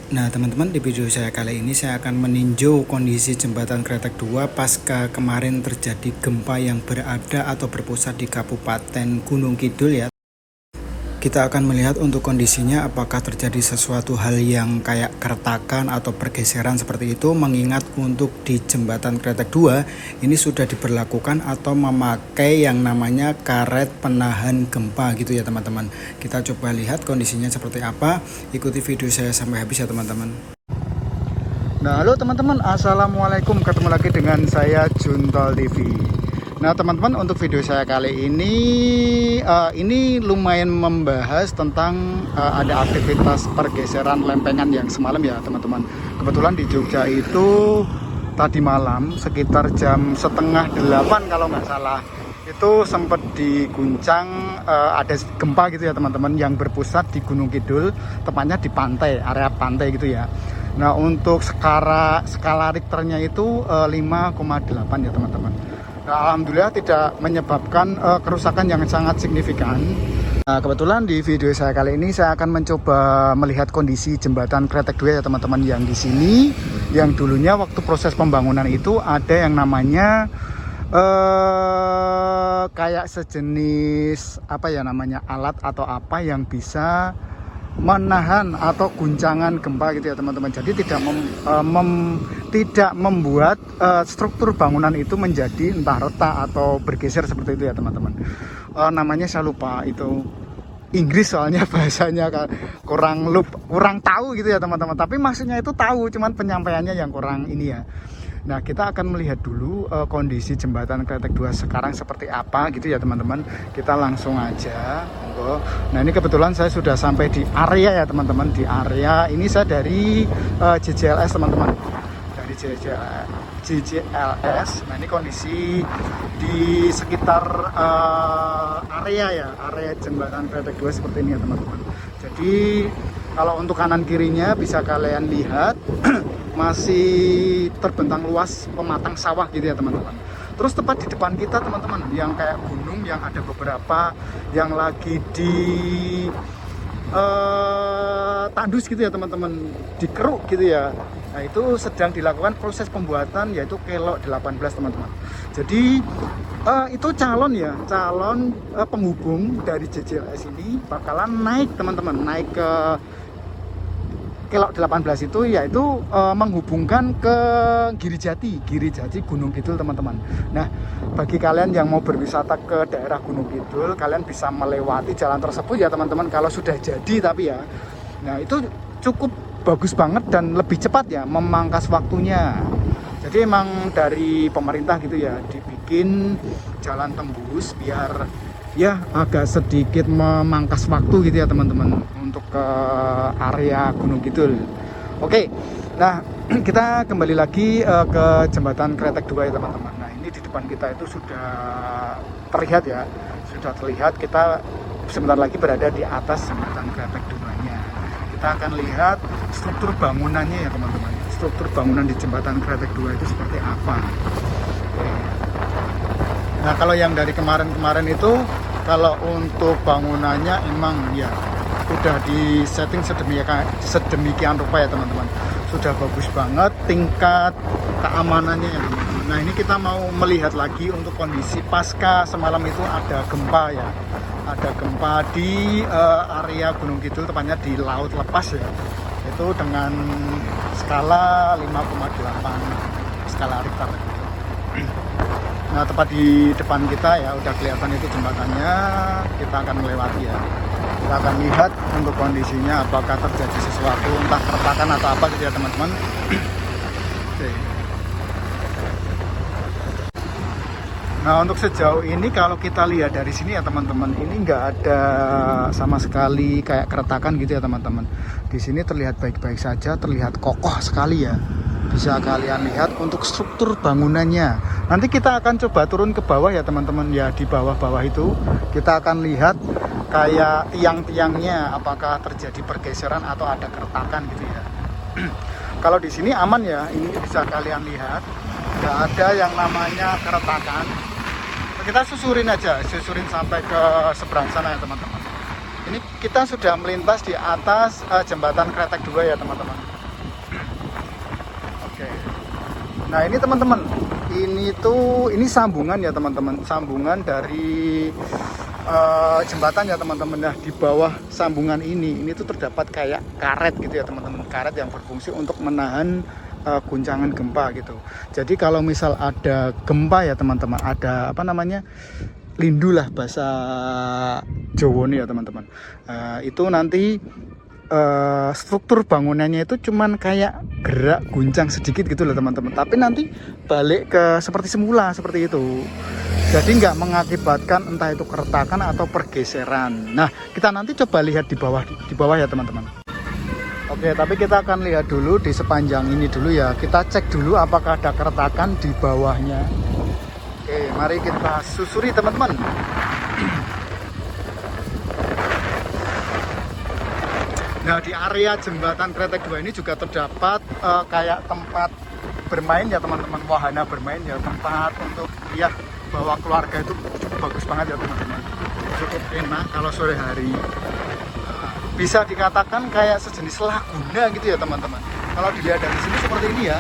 Nah teman-teman, di video saya kali ini saya akan meninjau kondisi jembatan Kretek 2 pasca kemarin terjadi gempa yang berada atau berpusat di Kabupaten Gunung Kidul ya. Kita akan melihat untuk kondisinya apakah terjadi sesuatu hal yang kayak keretakan atau pergeseran seperti itu, mengingat untuk di jembatan Kretek 2 ini sudah diberlakukan atau memakai yang namanya karet penahan gempa gitu ya teman-teman. Kita coba lihat kondisinya seperti apa, ikuti video saya sampai habis ya teman-teman. Nah halo teman-teman, assalamualaikum, ketemu lagi dengan saya Juntol TV. Nah teman-teman, untuk video saya kali ini lumayan membahas tentang ada aktivitas pergeseran lempengan yang semalam ya teman-teman. Kebetulan di Jogja itu tadi malam sekitar jam setengah 8 kalau nggak salah, itu sempat diguncang ada gempa gitu ya teman-teman, yang berpusat di Gunung Kidul, tepatnya di pantai, area pantai gitu ya. Nah untuk skala Richternya itu 5,8 ya teman-teman. Alhamdulillah tidak menyebabkan kerusakan yang sangat signifikan. Nah, kebetulan di video saya kali ini saya akan mencoba melihat kondisi jembatan Kretek 2 ya teman-teman, yang di sini yang dulunya waktu proses pembangunan itu ada yang namanya kayak sejenis apa ya namanya, alat atau apa yang bisa menahan atau guncangan gempa gitu ya teman-teman. Jadi tidak membuat struktur bangunan itu menjadi entah retak atau bergeser seperti itu ya teman-teman. Namanya saya lupa, itu Inggris soalnya bahasanya kurang tahu gitu ya teman-teman. Tapi maksudnya itu tahu, cuman penyampaiannya yang kurang ini ya. Nah kita akan melihat dulu kondisi jembatan Kretek 2 sekarang seperti apa gitu ya teman-teman. Kita langsung aja. Nah ini kebetulan saya sudah sampai di area ya teman-teman. Di area ini saya dari JJLS teman-teman, dari JJLS. Nah ini kondisi di sekitar area jembatan Kretek 2 seperti ini ya teman-teman. Jadi kalau untuk kanan kirinya bisa kalian lihat masih terbentang luas pematang sawah gitu ya teman-teman. Terus tepat di depan kita teman-teman, yang kayak gunung, yang ada beberapa yang lagi di tandus gitu ya teman-teman, dikeruk gitu ya. Nah itu sedang dilakukan proses pembuatan, yaitu kelok 18 teman-teman. Jadi itu calon penghubung dari JJLS ini bakalan naik teman-teman, naik ke kelok 18 itu, yaitu menghubungkan ke Girijati Gunung Kidul teman-teman. Nah bagi kalian yang mau berwisata ke daerah Gunung Kidul, kalian bisa melewati jalan tersebut ya teman-teman, kalau sudah jadi tapi ya. Nah itu cukup bagus banget dan lebih cepat ya, memangkas waktunya. Jadi emang dari pemerintah gitu ya, dibikin jalan tembus biar ya agak sedikit memangkas waktu gitu ya teman-teman, untuk ke area Gunung Kidul. Oke, nah kita kembali lagi ke jembatan Kretek 2 ya teman-teman. Nah ini di depan kita itu sudah terlihat ya, kita sebentar lagi berada di atas jembatan Kretek 2-nya. Kita akan lihat struktur bangunannya ya teman-teman. Struktur bangunan di jembatan Kretek 2 itu seperti apa. Oke. Nah kalau yang dari kemarin itu, kalau untuk bangunannya emang ya sudah di setting sedemikian rupa ya teman-teman. Sudah bagus banget tingkat keamanannya ya teman-teman. Nah ini kita mau melihat lagi untuk kondisi pasca semalam itu ada gempa ya. Ada gempa di area Gunung Kidul, tepatnya di Laut Lepas ya. Itu dengan skala 5,8 skala Richter. Nah tepat di depan kita ya, udah kelihatan itu jembatannya. Kita akan melewati ya. Kita akan lihat untuk kondisinya apakah terjadi sesuatu, entah keretakan atau apa gitu ya teman-teman. Oke. Nah untuk sejauh ini kalau kita lihat dari sini ya teman-teman, ini nggak ada sama sekali kayak keretakan gitu ya teman-teman. Di sini terlihat baik-baik saja, terlihat kokoh sekali ya. Bisa kalian lihat untuk struktur bangunannya. Nanti kita akan coba turun ke bawah ya teman-teman ya. Di bawah-bawah itu kita akan lihat kayak tiang-tiangnya apakah terjadi pergeseran atau ada keretakan gitu ya. Kalau di sini aman ya, ini bisa kalian lihat nggak ada yang namanya keretakan. Kita susurin sampai ke seberang sana ya teman-teman. Ini kita sudah melintas di atas jembatan Kretek 2 ya teman-teman. Nah ini teman-teman, ini sambungan ya teman-teman, sambungan dari jembatan ya teman-teman. Nah di bawah sambungan ini tuh terdapat kayak karet gitu ya teman-teman, karet yang berfungsi untuk menahan guncangan gempa gitu. Jadi kalau misal ada gempa ya teman-teman, ada apa namanya, lindu lah bahasa Jawa nih ya teman-teman. Itu nanti struktur bangunannya itu cuman kayak gerak guncang sedikit gitu loh teman-teman, tapi nanti balik ke seperti semula seperti itu, jadi nggak mengakibatkan entah itu keretakan atau pergeseran. Nah kita nanti coba lihat di bawah ya teman-teman. Oke, tapi kita akan lihat dulu di sepanjang ini dulu ya, kita cek dulu apakah ada keretakan di bawahnya. Oke, mari kita susuri teman-teman. Nah di area jembatan Kretek 2 ini juga terdapat kayak tempat bermain ya teman-teman, wahana bermain ya, tempat untuk lihat bahwa keluarga itu cukup bagus banget ya teman-teman, cukup enak kalau sore hari. Bisa dikatakan kayak sejenis laguna gitu ya teman-teman, kalau dilihat dari sini seperti ini ya.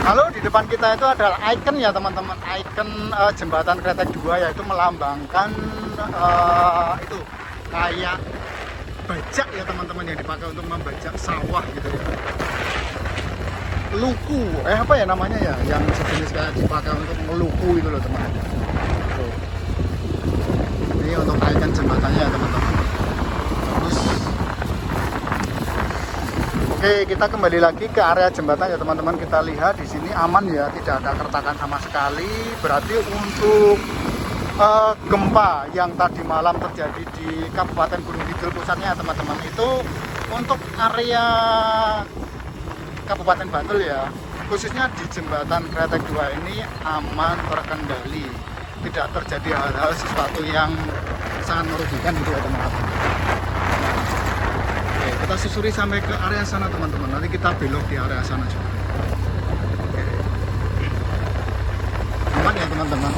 Lalu di depan kita itu adalah ikon ya teman-teman, ikon jembatan Kretek 2, yaitu melambangkan itu kayak bajak ya teman-teman, yang dipakai untuk membajak sawah gitu ya. Luku, apa ya namanya ya, yang sejenis kayak dipakai untuk meluku itu loh teman-teman. Ini untuk ikon jembatannya ya teman-teman. Oke, kita kembali lagi ke area jembatan ya teman-teman. Kita lihat di sini aman ya, tidak ada keretakan sama sekali. Berarti untuk gempa yang tadi malam terjadi di Kabupaten Gunung Kidul pusatnya teman-teman, itu untuk area Kabupaten Bantul ya, khususnya di jembatan Kretek 2 ini aman, terkendali, tidak terjadi hal-hal sesuatu yang sangat merugikan gitu ya teman-teman. Kita susuri sampai ke area sana teman-teman, nanti kita belok di area sana juga. Oke. Aman ya teman-teman.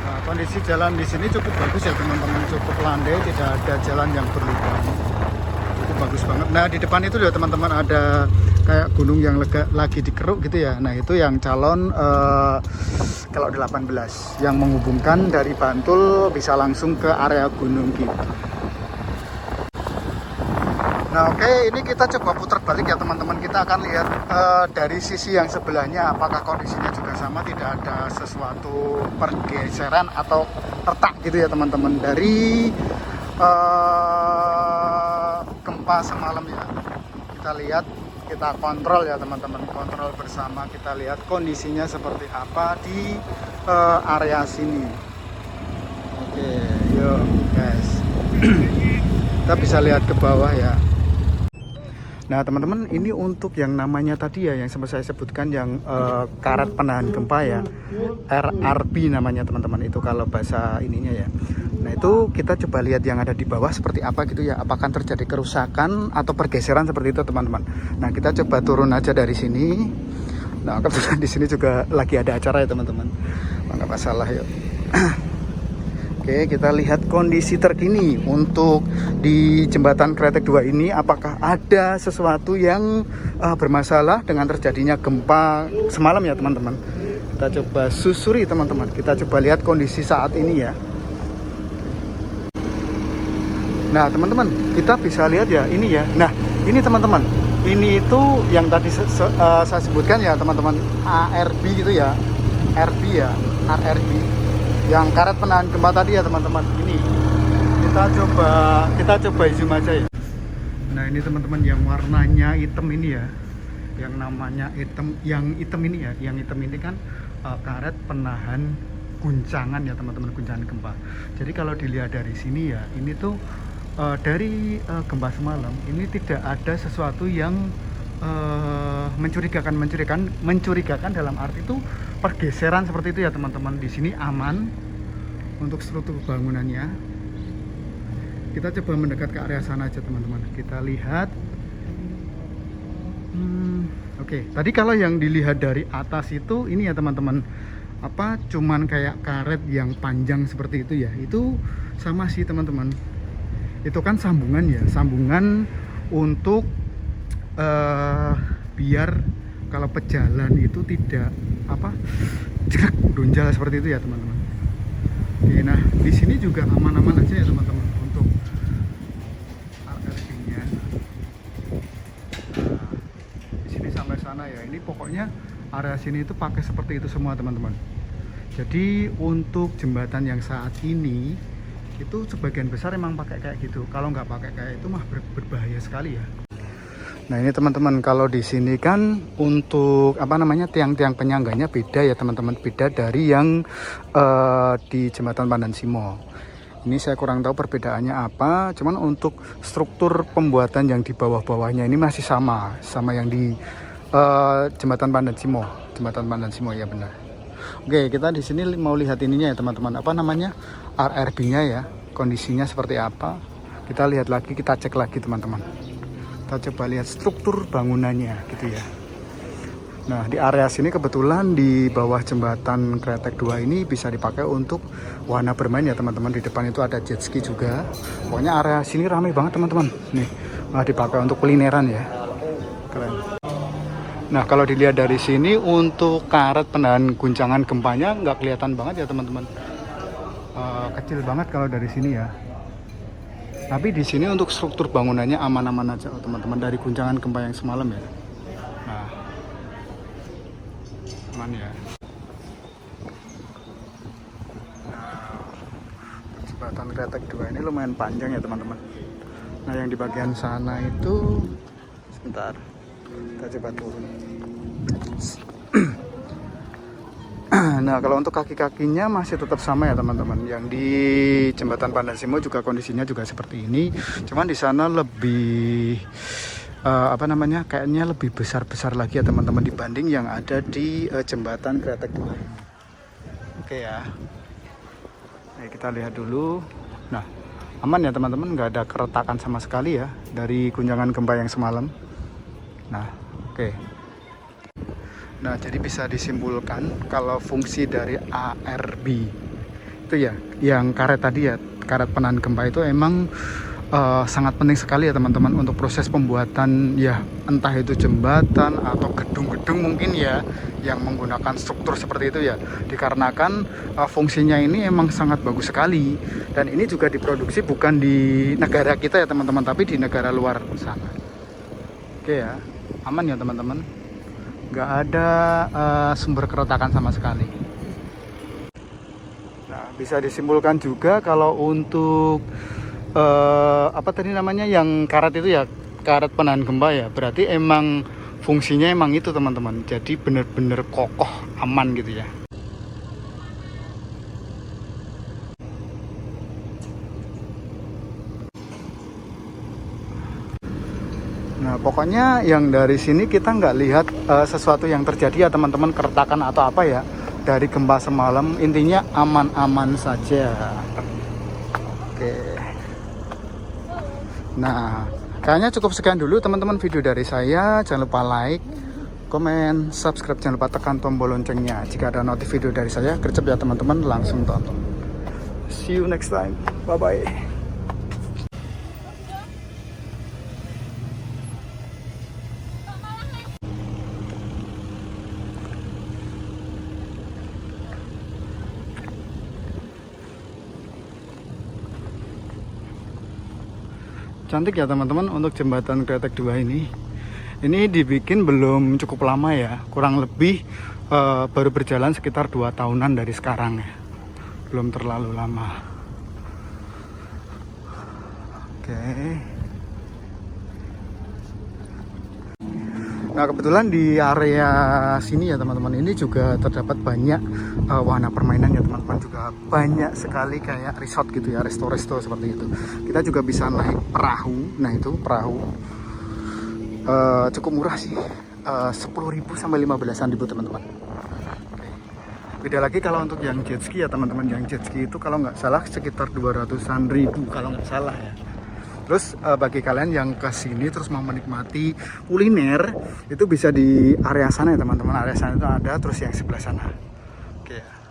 Nah, kondisi jalan di sini cukup bagus ya teman-teman, cukup landai, tidak ada jalan yang berlubang, cukup bagus banget. Nah di depan itu ya teman-teman ada kayak gunung yang lagi dikeruk gitu ya. Nah itu yang calon kalau 18 yang menghubungkan dari Bantul bisa langsung ke area Gunung Kidul. Nah oke, ini kita coba putar balik ya teman-teman. Kita akan lihat dari sisi yang sebelahnya apakah kondisinya juga sama, tidak ada sesuatu pergeseran atau retak gitu ya teman-teman dari gempa semalam ya. Kita lihat, kita kontrol ya teman-teman, kontrol bersama, kita lihat kondisinya seperti apa di area sini. Oke, yuk guys. Kita bisa lihat ke bawah ya. Nah teman-teman, ini untuk yang namanya tadi ya, yang sempat saya sebutkan, yang karet penahan gempa ya, RRB namanya teman-teman, itu kalau bahasa ininya ya. Nah itu kita coba lihat yang ada di bawah seperti apa gitu ya, apakah terjadi kerusakan atau pergeseran seperti itu teman-teman. Nah kita coba turun aja dari sini. Nah kebetulan di sini juga lagi ada acara ya teman-teman, nggak masalah yuk. Oke, kita lihat kondisi terkini untuk di jembatan Kretek 2 ini, apakah ada sesuatu yang bermasalah dengan terjadinya gempa semalam ya teman-teman. Kita coba susuri teman-teman, kita coba lihat kondisi saat ini ya. Nah teman-teman, kita bisa lihat ya ini ya. Nah ini teman-teman, ini itu yang tadi saya sebutkan ya teman-teman, ARB gitu ya, RB ya, RRB, yang karet penahan gempa tadi ya teman-teman. Ini kita coba zoom aja ya. Nah ini teman-teman yang warnanya hitam ini ya, yang namanya hitam, yang hitam ini ya, yang hitam ini kan karet penahan guncangan ya teman-teman, guncangan gempa. Jadi kalau dilihat dari sini ya, ini tuh dari gempa semalam ini tidak ada sesuatu yang mencurigakan dalam arti itu pergeseran seperti itu ya teman-teman. Di sini aman untuk struktur bangunannya. Kita coba mendekat ke area sana aja teman-teman. Kita lihat. Oke, tadi kalau yang dilihat dari atas itu ini ya teman-teman, apa cuman kayak karet yang panjang seperti itu ya. Itu sama sih teman-teman. Itu kan sambungan ya, sambungan untuk biar kalau pejalan itu tidak apa jerak donjal seperti itu ya teman-teman. Oke, nah di sini juga aman-aman aja ya teman-teman untuk RRB-nya. Nah, di sini sampai sana ya. Ini pokoknya area sini itu pakai seperti itu semua teman-teman. Jadi untuk jembatan yang saat ini itu sebagian besar emang pakai kayak gitu. Kalau nggak pakai kayak itu mah berbahaya sekali ya. Nah ini teman-teman, kalau di sini kan untuk apa namanya tiang-tiang penyangganya beda ya teman-teman, beda dari yang di jembatan Pandan Simo. Ini saya kurang tahu perbedaannya apa, cuman untuk struktur pembuatan yang di bawah-bawahnya ini masih sama yang di jembatan Pandan Simo, ya benar. Oke, kita di sini mau lihat ininya ya teman-teman, apa namanya RRB-nya ya, kondisinya seperti apa. Kita lihat lagi, kita cek lagi teman-teman. Kita coba lihat struktur bangunannya gitu ya. Nah di area sini kebetulan di bawah jembatan Kretek 2 ini bisa dipakai untuk wahana bermain ya teman-teman. Di depan itu ada jet ski juga. Pokoknya area sini ramai banget teman-teman. Nih dipakai untuk kulineran ya. Keren. Nah kalau dilihat dari sini untuk karet penahan guncangan gempanya nggak kelihatan banget ya teman-teman. Kecil banget kalau dari sini ya. Tapi di sini untuk struktur bangunannya aman-aman aja teman-teman dari guncangan gempa yang semalam ya. Nah, aman ya. Nah, jembatan Kretek 2 ini lumayan panjang ya teman-teman. Nah yang di bagian sana itu, sebentar, kita coba turun. Nah kalau untuk kaki-kakinya masih tetap sama ya teman-teman. Yang di jembatan Pandan Simo juga kondisinya juga seperti ini. Cuman di sana lebih apa namanya, kayaknya lebih besar-besar lagi ya teman-teman dibanding yang ada di jembatan Kretek 2 ini. Oke ya. Nah, kita lihat dulu. Nah aman ya teman-teman, nggak ada keretakan sama sekali ya dari guncangan gempa yang semalam. Nah oke. Nah, jadi bisa disimpulkan kalau fungsi dari ARB itu ya, yang karet tadi ya, karet penahan gempa itu emang sangat penting sekali ya teman-teman untuk proses pembuatan ya, entah itu jembatan atau gedung-gedung mungkin ya, yang menggunakan struktur seperti itu ya. Dikarenakan fungsinya ini emang sangat bagus sekali, dan ini juga diproduksi bukan di negara kita ya teman-teman, tapi di negara luar sana. Oke ya, aman ya teman-teman. Nggak ada sumber keretakan sama sekali. Nah, bisa disimpulkan juga kalau untuk apa tadi namanya yang karet itu ya, karet penahan gempa ya, berarti emang fungsinya emang itu teman-teman. Jadi bener-bener kokoh, aman gitu ya. Nah pokoknya yang dari sini kita nggak lihat sesuatu yang terjadi ya teman-teman, keretakan atau apa ya dari gempa semalam. Intinya aman-aman saja. Oke. Nah kayaknya cukup sekian dulu teman-teman video dari saya. Jangan lupa like, komen, subscribe, jangan lupa tekan tombol loncengnya. Jika ada notif video dari saya, gercep ya teman-teman, langsung tonton. See you next time. Bye bye. Cantik ya teman-teman untuk jembatan Kretek 2 ini. Ini dibikin belum cukup lama ya, kurang lebih baru berjalan sekitar 2 tahunan dari sekarang ya, belum terlalu lama. Oke. Nah kebetulan di area sini ya teman-teman, ini juga terdapat banyak wahana permainan ya teman-teman, juga banyak sekali kayak resort gitu ya, resto-resto seperti itu. Kita juga bisa naik perahu. Nah itu perahu cukup murah sih, 10.000 sampai 15.000 teman-teman. Beda lagi kalau untuk yang jet ski ya teman-teman. Yang jet ski itu kalau nggak salah sekitar 200-an ribu kalau nggak salah ya. Terus bagi kalian yang ke sini terus mau menikmati kuliner, itu bisa di area sana ya teman-teman. Area sana itu ada, terus yang sebelah sana. Oke ya.